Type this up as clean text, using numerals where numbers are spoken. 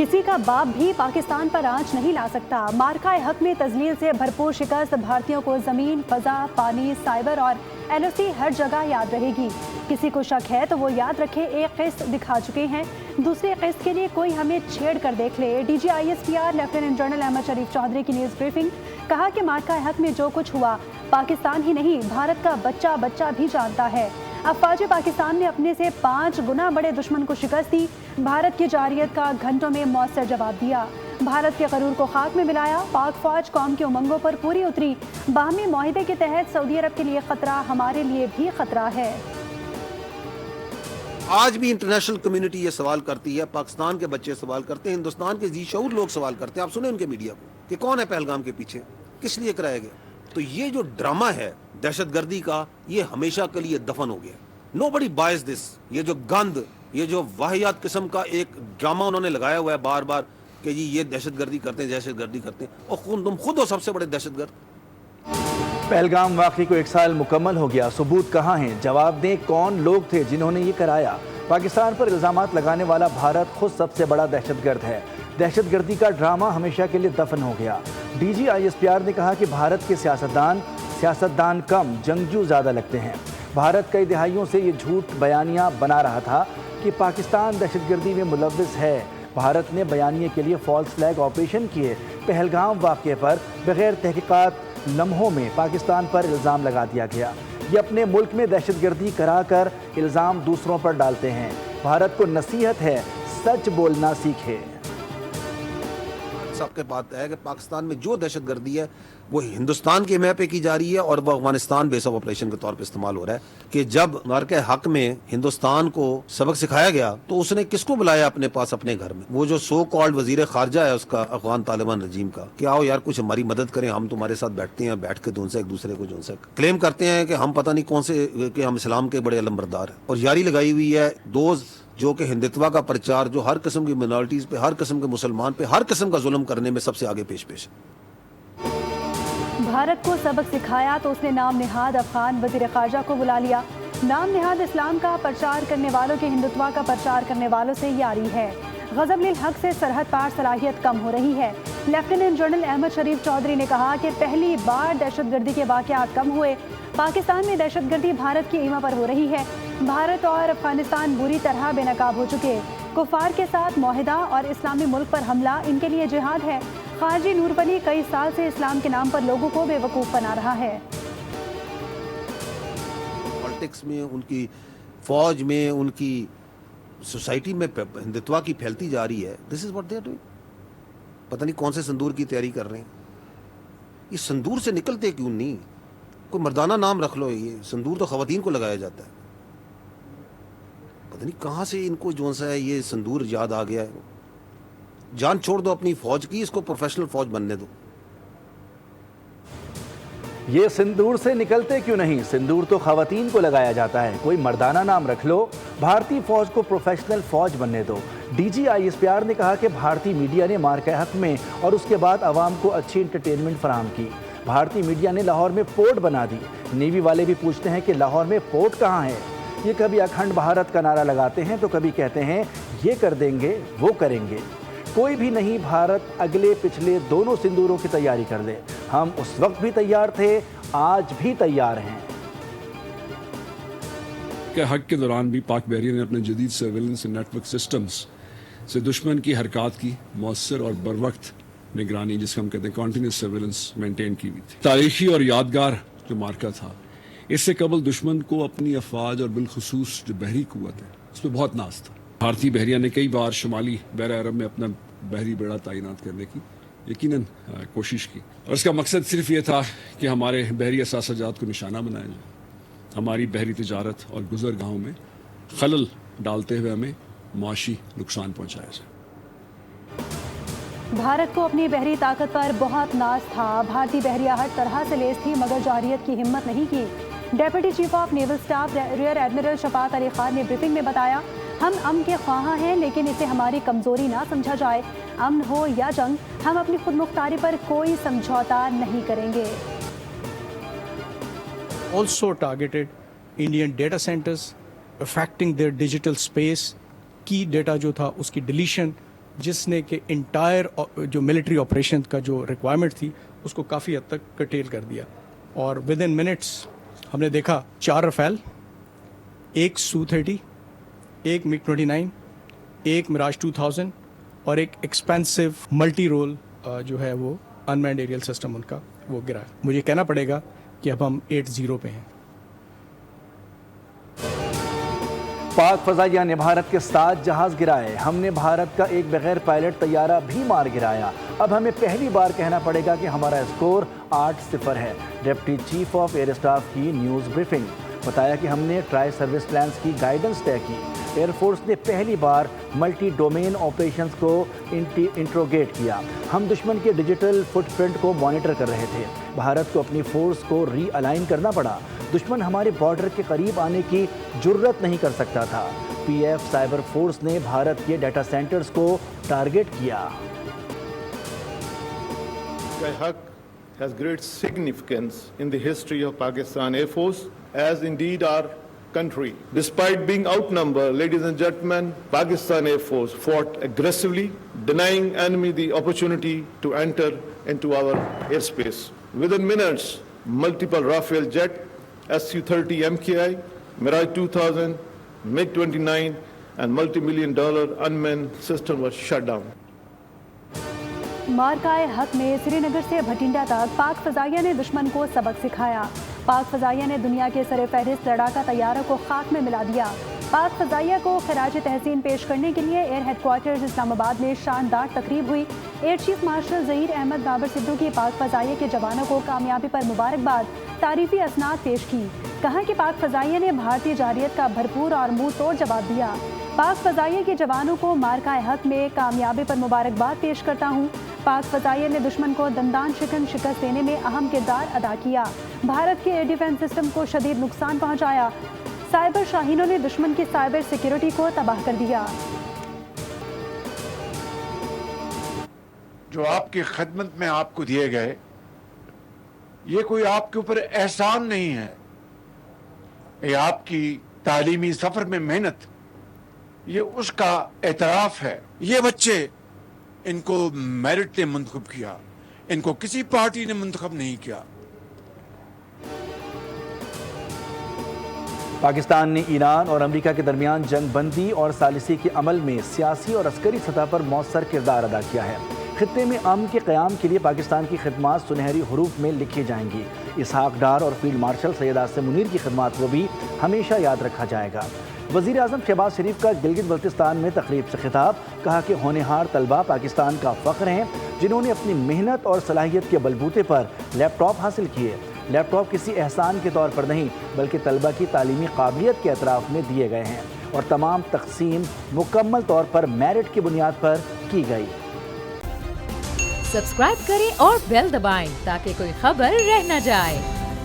किसी का बाप भी पाकिस्तान पर आंच नहीं ला सकता। मार्का हक में तजलील से भरपूर शिकस्त भारतीयों को जमीन, फजा, पानी, साइबर और एलओसी हर जगह याद रहेगी। किसी को शक है तो वो याद रखे, एक किस्त दिखा चुके हैं, दूसरे किस्त के लिए कोई हमें छेड़ कर देख ले। DG ISPR lieutenant general Ahmed Sharif Chaudhry की न्यूज़ ब्रीफिंग। कहा कि मार्का हक में जो कुछ हुआ पाकिस्तान ही नहीं भारत का बच्चा बच्चा भी जानता है। अफवाज पाकिस्तान ने अपने से 5 गुना बड़े दुश्मन को शिकस्त दी। भारत की जारियत का घंटों में मौसर जवाब दिया। भारत के गरूर को खाक में मिलाया। पाक फौज कौम के उमंगों पर पूरी उतरी। बाहमी मुआहिदे के तहत सऊदी अरब के लिए खतरा हमारे लिए भी खतरा है। आज भी इंटरनेशनल कम्युनिटी ये सवाल करती है, पाकिस्तान के बच्चे सवाल करते हैं, हिंदुस्तान के जी शऊर लोग सवाल करते हैं। आप सुने उनके मीडिया को कि कौन है पहलगाम के पीछे, किस लिए कराया गया। तो ये जो ड्रामा है दहशतगर्दी का, ये हमेशा के लिए दफन हो गया। Nobody boys this. ये जो गंद, ये जो वाहियात किस्म का एक ड्रामा उन्होंने लगाया हुआ है बार बार कि जी ये दहशतगर्दी करते हैं, दहशतगर्दी करते हैं, और तुम खुद हो सबसे बड़े दहशतगर्द। पहलगाम वाक़ई को 1 साल मुकम्मल हो गया। सबूत कहाँ हैं? जवाब दें, कौन लोग थे जिन्होंने ये कराया? पाकिस्तान पर इल्ज़ामात लगाने वाला भारत खुद सबसे बड़ा दहशतगर्द है। दहशतगर्दी का ड्रामा हमेशा के लिए दफन हो गया। DG ISPR ने कहा कि भारत के सियासतदान कम, जंगजू ज़्यादा लगते हैं। भारत कई दहाइयों से ये झूठ बयानियाँ बना रहा था कि पाकिस्तान दहशतगर्दी में मुलव्विस है। भारत ने बयानिए के लिए फॉल्स फ्लैग ऑपरेशन किए। पहलगाम वाक़े पर बग़ैर तहक़ीक़ात लम्हों में पाकिस्तान पर इल्ज़ाम लगा दिया गया। ये अपने मुल्क में दहशतगर्दी कराकर इल्ज़ाम दूसरों पर डालते हैं। भारत को नसीहत है, सच बोलना सीखे। सबके बात है कि पाकिस्तान में जो दहशतगर्दी है वो हिंदुस्तान के मैप पे की जा रही है और वो अफगानिस्तान बेस ऑफ ऑपरेशन के तौर पे इस्तेमाल हो रहा है। कि जब मार्का हक में हिंदुस्तान को सबक सिखाया गया तो उसने किसको बुलाया अपने पास, अपने घर में? वो जो सो कॉल्ड वजीर खारजा है उसका, अफगान तालिबान रजीम का, कि आओ यार कुछ हमारी मदद करें, हम तुम्हारे साथ बैठते हैं, बैठ के उनसे एक दूसरे को जो क्लेम करते हैं कि हम पता नहीं कौन से कि हम इस्लाम के बड़े अलमबरदार हैं, और यारी लगाई हुई है दोस्त जो कि हिंदुत्व का प्रचार, जो हर किस्म की मिनॉरिटीज पे, हर किस्म के मुसलमान पे, हर किस्म का जुल्म करने में सबसे आगे पेश भारत को सबक सिखाया तो उसने नाम निहाद अफगान वजीर खारजा को बुला लिया। नाम निहाद इस्लाम का प्रचार करने वालों के हिंदुत्व का प्रचार करने वालों से यारी है। ग़ज़ब-उल हक से सरहद पार सलाहियत कम हो रही है। लेफ्टिनेंट जनरल अहमद शरीफ चौधरी ने कहा कि पहली बार दहशतगर्दी के वाक़यात कम हुए। पाकिस्तान में दहशतगर्दी भारत की ईमा पर हो रही है। भारत और अफगानिस्तान बुरी तरह बेनकाब हो चुके। कुफार के साथ मुआहिदा और इस्लामी मुल्क पर हमला इनके लिए जिहाद है। खारजी नूर वली कई साल से इस्लाम के नाम पर लोगों को बेवकूफ़ बना रहा है। पॉलिटिक्स में, उनकी फौज में, उनकी सोसाइटी में हिंदुत्व की फैलती जा रही है। This is what they are doing. पता नहीं कौन से संदूर की तैयारी कर रहे हैं। ये संदूर से निकलते क्यों नहीं? कोई मर्दाना नाम रख लो। ये संदूर तो खवातीन को लगाया जाता है। पता नहीं कहाँ से इनको जो सा है ये संदूर याद आ गया है। जान छोड़ दो अपनी फौज की, इसको प्रोफेशनल फौज बनने दो। ये सिंदूर से निकलते क्यों नहीं? सिंदूर तो खवातीन को लगाया जाता है। कोई मर्दाना नाम रख लो। भारतीय फौज को प्रोफेशनल फौज बनने दो। DG ISPR ने कहा कि भारतीय मीडिया ने मार्का हक में और उसके बाद आवाम को अच्छी इंटरटेनमेंट फराहम की। भारतीय मीडिया ने लाहौर में पोर्ट बना दी। नेवी वाले भी पूछते हैं कि लाहौर में पोर्ट कहाँ है। ये कभी अखंड भारत का नारा लगाते हैं तो कभी कहते हैं ये कर देंगे, वो करेंगे। कोई भी नहीं भारत अगले पिछले दोनों सिंदूरों की तैयारी कर दे। हम उस वक्त भी तैयार थे, आज भी तैयार हैं। के हक के दौरान भी पाक बहरिया ने अपने जदीद सर्वेलेंस नेटवर्क सिस्टम्स से दुश्मन की हरकत की मौसर और बर वक्त निगरानी, जिसको हम कहते हैं कॉन्टीन्यूस सर्वेलेंस, मेंटेन की हुई थी। तारीखी और यादगार जो मार्का था, इससे कबल दुश्मन को अपनी अफवाज और बिलखुसूस जो बहरी कुव्वत है उस पर बहुत नाज था। भारतीय बहरिया ने कई बार शुमाली बहर अरब में अपना बहरी बेड़ा तैनात करने की यकीनन कोशिश की, और इसका मकसद सिर्फ ये था कि हमारे बहरी असासजात को निशाना बनाया जाए, हमारी बहरी तिजारत और गुजरगाहों में खलल डालते हुए हमें माशी नुकसान पहुंचाया जाए। भारत को अपनी बहरी ताकत पर बहुत नाज था। भारतीय बहरिया हर तरह से लेस थी मगर जारियत की हिम्मत नहीं की। Deputy chief of naval staff rear admiral Shafaat Ali Khan ने ब्रीफिंग में बताया, हम अमन के ख्वाह हैं लेकिन इसे हमारी कमजोरी ना समझा जाए। अमन हो या जंग, हम अपनी खुद मुख्तारी पर कोई समझौता नहीं करेंगे। Also targeted Indian data centers, affecting their digital space, की डेटा जो था उसकी डिलीशन जिसने कि इंटायर जो मिलिट्री ऑपरेशन का जो रिक्वायरमेंट थी उसको काफ़ी हद तक कटेल कर दिया। और विद इन मिनट्स हमने देखा 4 रफेल, 1 Su-30, 1 MiG-29, 1 मिराज 2000 और एक एक्सपेंसिव मल्टी रोल जो है वो अनमैन्ड एरियल सिस्टम उनका वो गिरा। मुझे कहना पड़ेगा कि अब हम 8-0 पे हैं। पाक फजाइया ने भारत के 7 जहाज गिराए। हमने भारत का एक बगैर पायलट तैयारा भी मार गिराया। अब हमें पहली बार कहना पड़ेगा कि हमारा स्कोर 8-0 है। Deputy chief of air staff की न्यूज़ ब्रीफिंग। बताया कि हमने ट्राई सर्विस प्लान्स की गाइडेंस तय की। एयरफोर्स ने पहली बार मल्टी डोमेन ऑपरेशंस को इंट्रोगेट किया। हम दुश्मन के डिजिटल फुटप्रिंट को मॉनिटर कर रहे थे। भारत को अपनी फोर्स को रीअलाइन करना पड़ा। दुश्मन हमारे बॉर्डर के करीब आने की जुर्रत नहीं कर सकता था। पीएफ साइबर फोर्स ने भारत के डाटा सेंटर्स को टारगेट किया। Haq has great significance in the history of Pakistan Air Force, as indeed our country. Despite being outnumbered, ladies and gentlemen, Pakistan Air Force fought aggressively, denying enemy the opportunity to enter into our airspace. Within minutes, multiple Rafale jet, Su-30 MKI, Mirage 2000, MiG-29 and multi-million-dollar unmanned system was shut down. मार्काए हक में श्रीनगर से भटिंडा तक पाक फजाइया ने दुश्मन को सबक सिखाया। पाक फजाइया ने दुनिया के सरफहरिस्त लड़ाका तैयारों को खाक में मिला दिया। पाक फजाइया को खराज तहसीन पेश करने के लिए एयर हेडक्वार्टर्स इस्लामाबाद में शानदार तकरीब हुई। Air chief marshal Zaheer Ahmed Babar Sidhu की पाक फजाइया के जवानों को कामयाबी पर मुबारकबाद, तारीफी असनाद पेश की। कहा कि पाक फजाइया ने भारतीय जारियत का भरपूर और मुंह तोड़ जवाब दिया। पाक फजाइया के जवानों को मार्काए हक में कामयाबी पर मुबारकबाद पेश करता हूँ। पाक फजाइया ने दुश्मन को दंदान शिकन शिकस्त देने में अहम किरदार अदा किया। भारत के एयर डिफेंस सिस्टम को शदीद नुकसान पहुँचाया। साइबर शाहीनों ने दुश्मन की साइबर सिक्योरिटी को तबाह कर दिया। जो आपकी खिदमत में आपको दिए गए, ये कोई आपके ऊपर एहसान नहीं है, ये आपकी तालीमी सफर में मेहनत, ये उसका एतराफ है। ये बच्चे, इनको मेरिट ने मुंतखब किया, इनको किसी पार्टी ने मुंतखब नहीं किया। पाकिस्तान ने ईरान और अमेरिका के दरमियान जंग बंदी और सालिसी के अमल में सियासी और अस्करी सतह पर मौसर किरदार अदा किया है। खित्ते में अमन के क़याम के लिए पाकिस्तान की खिदमात सुनहरी हरूफ में लिखी जाएंगी। इसहाक डार और फील्ड मार्शल सैयद आसिम मुनीर की खिदमात को भी हमेशा याद रखा जाएगा। वज़ीर आज़म शहबाज शरीफ का गिलगित बल्तिस्तान में तकरीब से खिताब। कहा कि होनहार तलबा पाकिस्तान का फ़ख्र हैं, जिन्होंने अपनी मेहनत और सलाहियत के बलबूते पर लैपटॉप हासिल किए। लैपटॉप किसी एहसान के तौर पर नहीं, बल्कि तलबा की तालीमी काबिलियत के अतराफ़ में दिए गए हैं और तमाम तकसीम मुकम्मल तौर पर मेरिट की बुनियाद पर की गई। सब्सक्राइब करें और बेल दबाएं ताकि कोई खबर रह न जाए।